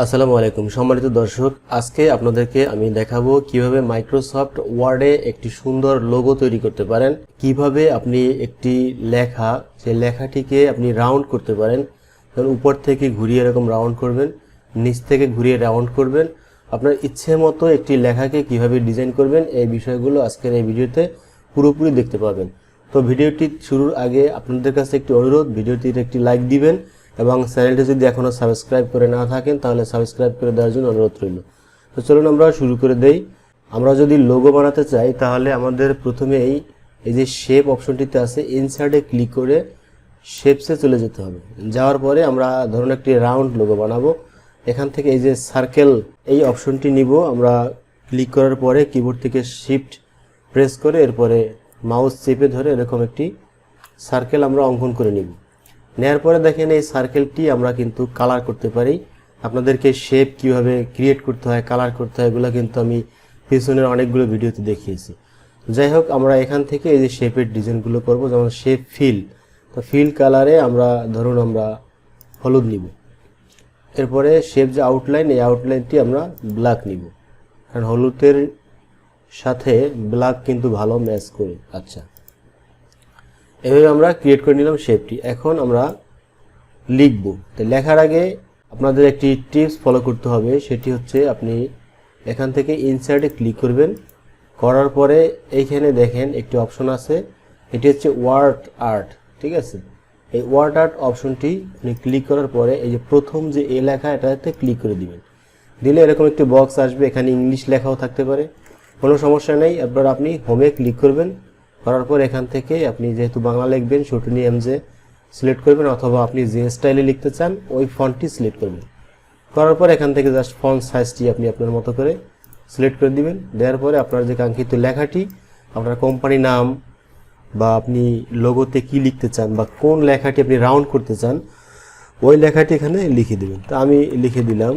আসসালামু আলাইকুম সম্মানিত দর্শক, আজকে আপনাদেরকে আমি দেখাবো কিভাবে মাইক্রোসফট ওয়ার্ডে একটি সুন্দর লোগো তৈরি করতে পারেন, কিভাবে আপনি একটি লেখা সেই লেখাটিকে আপনি রাউন্ড করতে পারেন। ধরুন উপর থেকে ঘুরিয়ে এরকম রাউন্ড করবেন, নিচ থেকে ঘুরিয়ে রাউন্ড করবেন, আপনার ইচ্ছে মতো একটি লেখাকে কিভাবে ডিজাইন করবেন এই বিষয়গুলো আজকের এই ভিডিওতে পুরোপুরি দেখতে পাবেন। তো ভিডিওটি শুরুর আগে আপনাদের কাছে একটি অনুরোধ, ভিডিওটিতে একটি লাইক দিবেন এবং চ্যানেলটি যদি এখনও সাবস্ক্রাইব করে না থাকেন তাহলে সাবস্ক্রাইব করে দেওয়ার জন্য অনুরোধ রইল। তো চলুন আমরা শুরু করে দেই। আমরা যদি লোগো বানাতে চাই তাহলে আমাদের প্রথমে এই যে শেপ অপশনটিতে আছে ইনসার্টে ক্লিক করে শেপসে চলে যেতে হবে। যাওয়ার পরে আমরা ধরুন একটি রাউন্ড লোগো বানাবো। এখান থেকে এই যে সার্কেল এই অপশনটি নিব, আমরা ক্লিক করার পরে কিবোর্ড থেকে শিফট প্রেস করে এরপরে মাউস চেপে ধরে এরকম একটি সার্কেল আমরা অঙ্কন করে নিব। নেয়ার পরে দেখেন এই সার্কেলটি আমরা কিন্তু কালার করতে পারি। আপনাদেরকে শেপ কিভাবে ক্রিয়েট করতে হয়, কালার করতে হয়, এগুলো কিন্তু আমি পিছনের অনেকগুলো ভিডিওতে দেখিয়েছি। যাই হোক, আমরা এখান থেকে এই যে শেপের ডিজাইনগুলো করব, যেমন শেপ ফিল। তো ফিল কালারে আমরা ধরুন আমরা হলুদ নিব। এরপরে শেপ যে আউটলাইন, এই আউটলাইনটি আমরা ব্ল্যাক নিব, কারণ হলুদের সাথে ব্ল্যাক কিন্তু ভালো ম্যাচ করে। আচ্ছা, এভাবে আমরা ক্রিয়েট করে নিলাম শেপটি। এখন আমরা লিখব। তো লেখার আগে আপনাদের একটি টিপস ফলো করতে হবে, সেটি হচ্ছে আপনি এখান থেকে ইনসার্টে ক্লিক করবেন। করার পরে এইখানে দেখেন একটি অপশন আছে, এটি হচ্ছে ওয়ার্ড আর্ট। ঠিক আছে, এই ওয়ার্ড আর্ট অপশনটি আপনি ক্লিক করার পরে এই যে প্রথম যে এ লেখা এটাতে ক্লিক করে দিবেন। দিলে এরকম একটি বক্স আসবে, এখানে ইংলিশ লেখাও থাকতে পারে, কোনো সমস্যা নেই। এরপর আপনি হোমে ক্লিক করবেন। করার পর এখান থেকে আপনি যেহেতু বাংলা লিখবেন শর্টনি এমজে সিলেক্ট করবেন, অথবা আপনি যে স্টাইলে লিখতে চান ওই ফন্টটি সিলেক্ট করবেন। করার পর এখান থেকে জাস্ট ফন্ট সাইজটি আপনি আপনার মতো করে সিলেক্ট করে দিবেন। দেওয়ার পরে আপনার যে কাঙ্ক্ষিত লেখাটি, আপনার কোম্পানি নাম বা আপনি লোগোতে কি লিখতে চান বা কোন লেখাটি আপনি রাউন্ড করতে চান ওই লেখাটি এখানে লিখে দেবেন। তো আমি লিখে দিলাম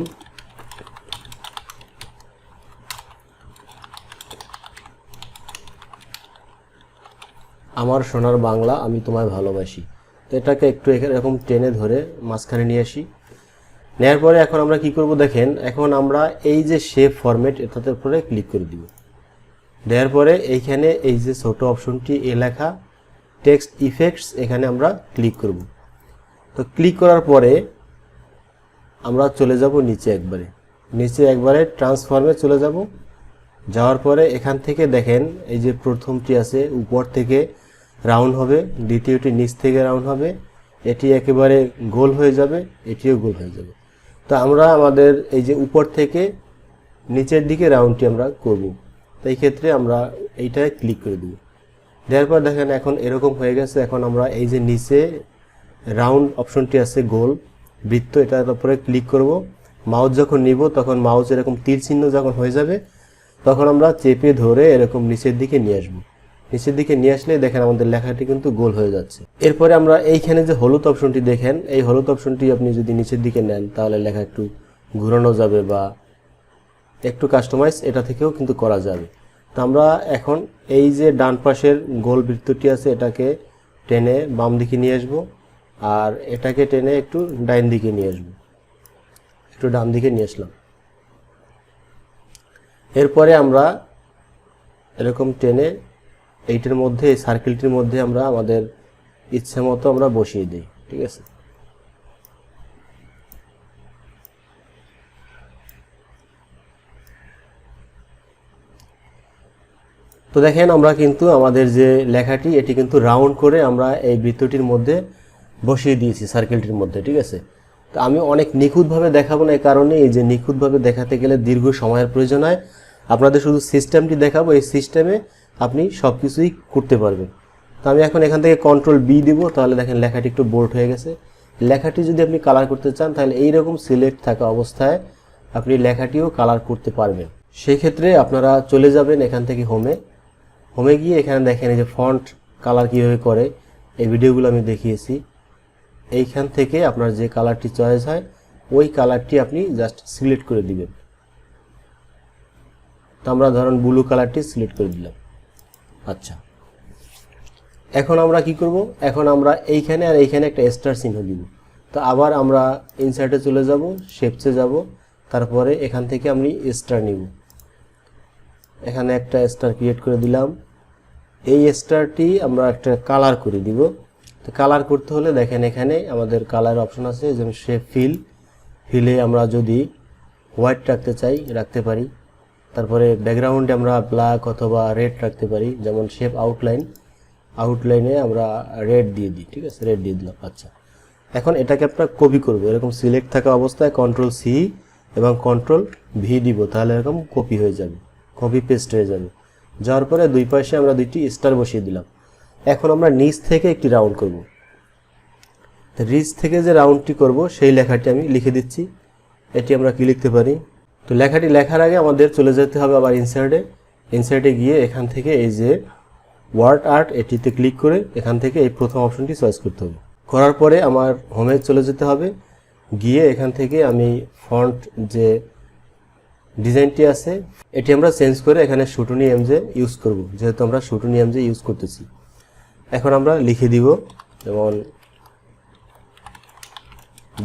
আমার সোনার বাংলা, আমি তোমায় ভালোবাসি। তো এটাকে একটু এরকম টেনে ধরে মাঝখানে নিয়ে আসি। নেওয়ার পরে এখন আমরা কি করব দেখেন, এখন আমরা এই যে শেপ ফরম্যাট এটাতে উপরে ক্লিক করে দিব। দেওয়ার পরে এইখানে এই যে ছোট অপশনটি এ লেখা টেক্সট ইফেক্টস, এখানে আমরা ক্লিক করব। তো ক্লিক করার পরে আমরা চলে যাব নিচে একবারে ট্রান্সফর্মে চলে যাব। যাওয়ার পরে এখান থেকে দেখেন এই যে প্রথমটি আছে উপর থেকে রাউন্ড হবে, দ্বিতীয়টি নিচ থেকে রাউন্ড হবে, এটি একেবারে গোল হয়ে যাবে, এটিও গোল হয়ে যাবে। তো আমরা আমাদের এই যে উপর থেকে নিচের দিকে রাউন্ডটি আমরা করব। তো এই ক্ষেত্রে আমরা এইটায় ক্লিক করে দেব। দেওয়ার পর দেখেন এখন এরকম হয়ে গেছে। এখন আমরা এই যে নিচে রাউন্ড অপশনটি আছে গোল বৃত্ত, এটার উপরে ক্লিক করব। মাউস যখন নিব তখন মাউস এরকম তীর চিহ্ন যখন হয়ে যাবে তখন আমরা চেপে ধরে এরকম নিচের দিকে নিয়ে আসবো। নিচের দিকে নিয়ে আসলে দেখেন আমাদের লেখাটি কিন্তু গোল হয়ে যাচ্ছে। এরপরে আমরা এইখানে যে হলুদ অপশনটি দেখেন, এই হলুদ অপশনটি আপনি যদি নিচের দিকে নেন তাহলে লেখা একটু ঘুরানো যাবে বা একটু কাস্টমাইজ এটা থেকেও কিন্তু করা যাবে। তো আমরা এখন এই যে ডান পাশের গোল বৃত্তটি আছে এটাকে টেনে বাম দিকে নিয়ে আসবো, আর এটাকে টেনে একটু ডাইন দিকে নিয়ে আসবো, একটু ডান দিকে নিয়ে আসলাম। এরপরে আমরা এরকম টেনে এইটার মধ্যে, এই সার্কেলটির মধ্যে আমরা আমাদের ইচ্ছে মতো আমরা বসিয়ে দিই। ঠিক আছে, তো দেখেন আমরা কিন্তু আমাদের যে লেখাটি এটি কিন্তু রাউন্ড করে আমরা এই বৃত্তটির মধ্যে বসিয়ে দিয়েছি সার্কেলটির মধ্যে। ঠিক আছে, তো আমি অনেক নিখুঁতভাবে দেখাবো না, এই কারণে এই যে নিখুঁতভাবে দেখাতে গেলে দীর্ঘ সময়ের প্রয়োজন হয়। আপনাদের শুধু সিস্টেমটি দেখাবো, এই সিস্টেমে আপনি সব কিছুই করতে পারবেন। তো আমি এখন এখান থেকে কন্ট্রোল বি দিব, তাহলে দেখেন লেখাটি একটু বোল্ড হয়ে গেছে। লেখাটি যদি আপনি কালার করতে চান তাহলে এইরকম সিলেক্ট থাকা অবস্থায় আপনি লেখাটিও কালার করতে পারবেন। সেই ক্ষেত্রে আপনারা চলে যাবেন এখান থেকে হোমে গিয়ে এখানে দেখেন এই যে ফন্ট কালার কীভাবে করে এই ভিডিওগুলো আমি দেখিয়েছি। এইখান থেকে আপনার যে কালারটি চয়েস হয় ওই কালারটি আপনি জাস্ট সিলেক্ট করে দিবেন। তো আমরা ধরুন ব্লু কালারটি সিলেক্ট করে দিলাম। আচ্ছা, এখন আমরা কি করব, এখন আমরা এইখানে আর এইখানে একটা স্টার চিহ্ন দিব। তো আবার আমরা ইনসার্টে চলে যাব, শেপসে যাব, তারপরে এখান থেকে আমি স্টার নিব, এখানে একটা স্টার ক্রিয়েট করে দিলাম। এই স্টারটি আমরা একটা কালার করে দিব। তো কালার করতে হলে দেখেন এখানে আমাদের কালার অপশন আছে, যেমন শেপ ফিলে আমরা যদি হোয়াইট রাখতে চাই রাখতে পারি। তারপরে ব্যাকগ্রাউন্ডে আমরা ব্ল্যাক অথবা রেড রাখতে পারি, যেমন শেপ আউটলাইনে আমরা রেড দিয়ে দিই, ঠিক আছে, রেড দিয়ে দিলাম। আচ্ছা, এখন এটাকে আমরা কপি করব। এরকম সিলেক্ট থাকা অবস্থায় কন্ট্রোল সি এবং কন্ট্রোল ভি দিব, তাহলে এরকম কপি হয়ে যাবে, কপি পেস্ট হয়ে যাবে। যাওয়ার পরে দুই পাশে আমরা দুইটি স্টার বসিয়ে দিলাম। এখন আমরা নিচ থেকে একটি রাউন্ড করব। তো নিচ থেকে যে রাউন্ডটি করব সেই লেখাটি আমি লিখে দিচ্ছি। এটি আমরা কি লিখতে পারি? তো লেখাটি লেখার আগে আমাদের চলে যেতে হবে আবার ইনসার্টে গিয়ে এখান থেকে এই যে ওয়ার্ড আর্ট এটিতে ক্লিক করে এখান থেকে এই প্রথম অপশনটি চয়েস করতে হবে। করার পরে আমার হোমে চলে যেতে হবে, গিয়ে এখান থেকে আমি ফন্ট যে ডিজাইনটি আছে এটি আমরা চেঞ্জ করে এখানে শুটুনি এমজে ইউজ করব, যেহেতু আমরা শুটুনি এমজে ইউজ করতেছি। এখন আমরা লিখে দিব যেমন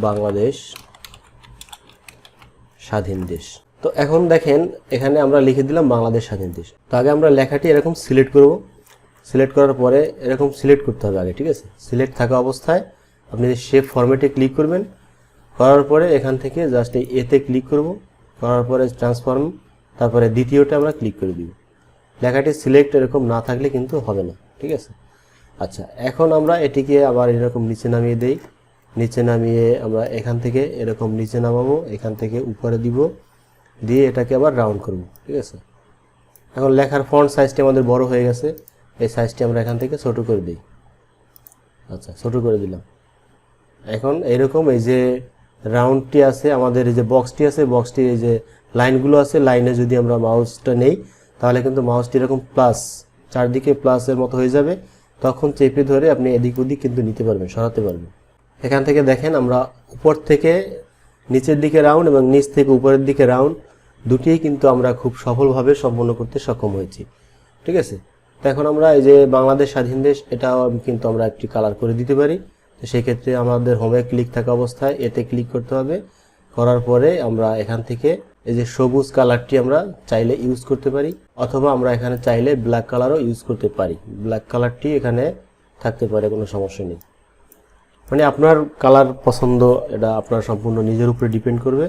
বাংলাদেশ স্বাধীন দেশ। তো এখন দেখেন এখানে আমরা লিখে দিলাম বাংলাদেশ স্বাধীন দেশ। তো আগে আমরা লেখাটি এরকম সিলেক্ট করব, সিলেক্ট করার পরে এরকম সিলেক্ট করতে হবে আগে, ঠিক আছে। সিলেক্ট থাকা অবস্থায় আপনি শেপ ফরম্যাটে ক্লিক করবেন, করার পরে এখান থেকে জাস্ট এই এতে ক্লিক করব, করার পরে ট্রান্সফর্ম, তারপরে দ্বিতীয়টা আমরা ক্লিক করে দিব। লেখাটি সিলেক্ট এরকম না থাকলে কিন্তু হবে না, ঠিক আছে। আচ্ছা, এখন আমরা এটিকে আবার এরকম নিচে নামিয়ে দেই। নিচে নামিয়ে আমরা এখান থেকে এরকম নিচে নামাবো, এখান থেকে উপরে দিব, দিয়ে এটাকে আবার রাউন্ড করব, ঠিক আছে। এখন লেখার ফন্ট সাইজটি আমাদের বড় হয়ে গেছে, এই সাইজটি আমরা এখান থেকে ছোট করে দিই। আচ্ছা, ছোট করে দিলাম। এখন এরকম এই যে রাউন্ডটি আছে আমাদের, এই যে বক্সটি আছে, বক্সটি এই যে লাইনগুলো আছে, লাইনে যদি আমরা মাউসটা নেই তাহলে কিন্তু মাউসটি এরকম প্লাস, চারদিকে প্লাসের মতো হয়ে যাবে। তখন চেপে ধরে আপনি এদিক ওদিক কিন্তু নিতে পারবেন, সরাতে পারবেন। এখান থেকে দেখেন আমরা উপর থেকে নিচের দিকে রাউন্ড এবং নিচ থেকে উপরের দিকে রাউন্ড দুটিই কিন্তু আমরা খুব সফলভাবে সম্পন্ন করতে সক্ষম হয়েছি, ঠিক আছে। তো এখন আমরা এই যে বাংলাদেশ স্বাধীন দেশ এটাও কিন্তু আমরা একটি কালার করে দিতে পারি। তো সেই ক্ষেত্রে আমাদের হোমে ক্লিক থাকা অবস্থায় এতে ক্লিক করতে হবে, করার পরে আমরা এখান থেকে এই যে সবুজ কালারটি আমরা চাইলে ইউজ করতে পারি, অথবা আমরা এখানে চাইলে ব্ল্যাক কালারও ইউজ করতে পারি। ব্ল্যাক কালারটি এখানে থাকতে পারে, কোনো সমস্যা নেই। মানে আপনার কালার পছন্দ, এটা আপনার সম্পূর্ণ নিজের উপরে ডিপেন্ড করবে,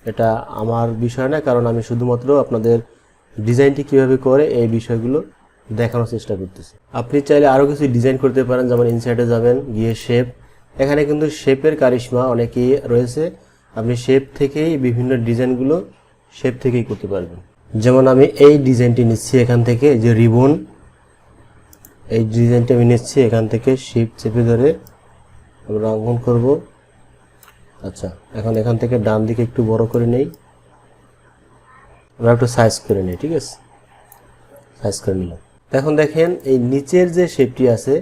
এটা আমার বিষয় না, কারণ আমি শুধুমাত্র আপনাদের ডিজাইনটি কীভাবে করে এই বিষয়গুলো দেখানোর চেষ্টা করতেছি। আপনি চাইলে আরও কিছু ডিজাইন করতে পারেন, যেমন ইনসাইডে যাবেন, গিয়ে শেপ, এখানে কিন্তু শেপের কারিশমা অনেকেই রয়েছে, আপনি শেপ থেকেই বিভিন্ন ডিজাইনগুলো শেপ থেকেই করতে পারবেন। যেমন আমি এই ডিজাইনটি নিচ্ছি এখান থেকে, যে রিবন, এই ডিজাইনটি আমি নিচ্ছি এখান থেকে, শেপ চেপে ধরে আমরা অঙ্কন করব। আচ্ছা, এখন এখান থেকে ডান দিকে একটু বড় করে নেই, আমরা একটু সাইজ করে নেই, ঠিক আছে, সাইজ করে নিলাম। এখন দেখেন এই নিচের যে শেপটি আছে,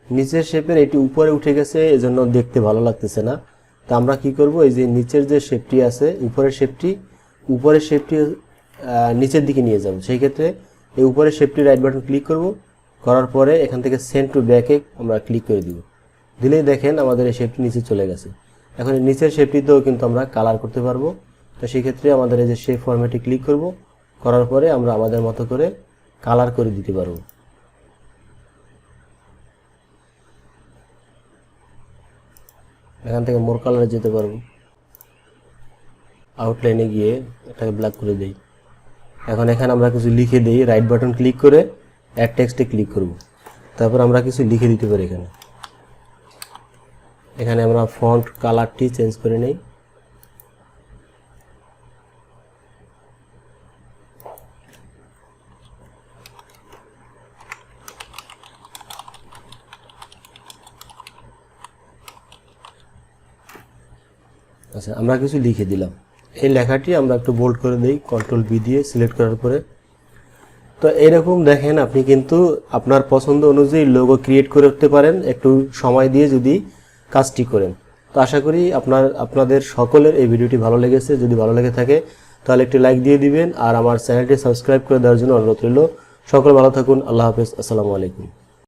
নিচের শেপের এটি উপরে উঠে গেছে, এজন্য দেখতে ভালো লাগতেছে না। তো আমরা কি করব, এই যে নিচের যে শেপটি আছে, উপরের শেপটি নিচের দিকে নিয়ে যাব। সেই ক্ষেত্রে এই উপরের শেপটি রাইট বাটন ক্লিক করব, করার পরে এখান থেকে সেন্ড টু ব্যাকে আমরা ক্লিক করে দিব, দিলেই দেখেন আমাদের এই শেপটি নিচে চলে গেছে। এখন এই নিচের শেপটিতেও কিন্তু আমরা কালার করতে পারবো। তো সেই ক্ষেত্রে আমাদের এই যে শেপ ফরম্যাটে ক্লিক করব, করার পরে আমরা আমাদের মতো করে কালার করে দিতে পারবো। এখান থেকে মোর কালারে যেতে পারবো, আউটলাইনে গিয়ে এটাকে ব্ল্যাক করে দেই। এখন এখানে আমরা কিছু লিখে দেই, রাইট বাটন ক্লিক করে অ্যাড টেক্সটে ক্লিক করব, তারপর আমরা কিছু লিখে দিতে পারি। এখানে আমরা ফন্ট কালারটি চেঞ্জ করে নেই। আচ্ছা, আমরা কিছু লিখে দিলাম, এই লেখাটি আমরা একটু বোল্ড করে দেই, কন্ট্রোল বি দিয়ে সিলেক্ট করার পরে। তো এরকম দেখেন আপনি কিন্তু আপনার পছন্দ অনুযায়ী লোগো ক্রিয়েট করে উঠতে পারেন, একটু সময় দিয়ে যদি কাজটি করেন। তো আশা করি আপনাদের সকলের এই ভিডিওটি ভালো লেগেছে। যদি ভালো লেগে থাকে তাহলে একটি লাইক দিয়ে দিবেন, আর আমার চ্যানেলটি সাবস্ক্রাইব করে দেওয়ার জন্য অনুরোধ রইল। সকলে ভালো থাকুন, আল্লাহ হাফেজ, আসসালামু আলাইকুম।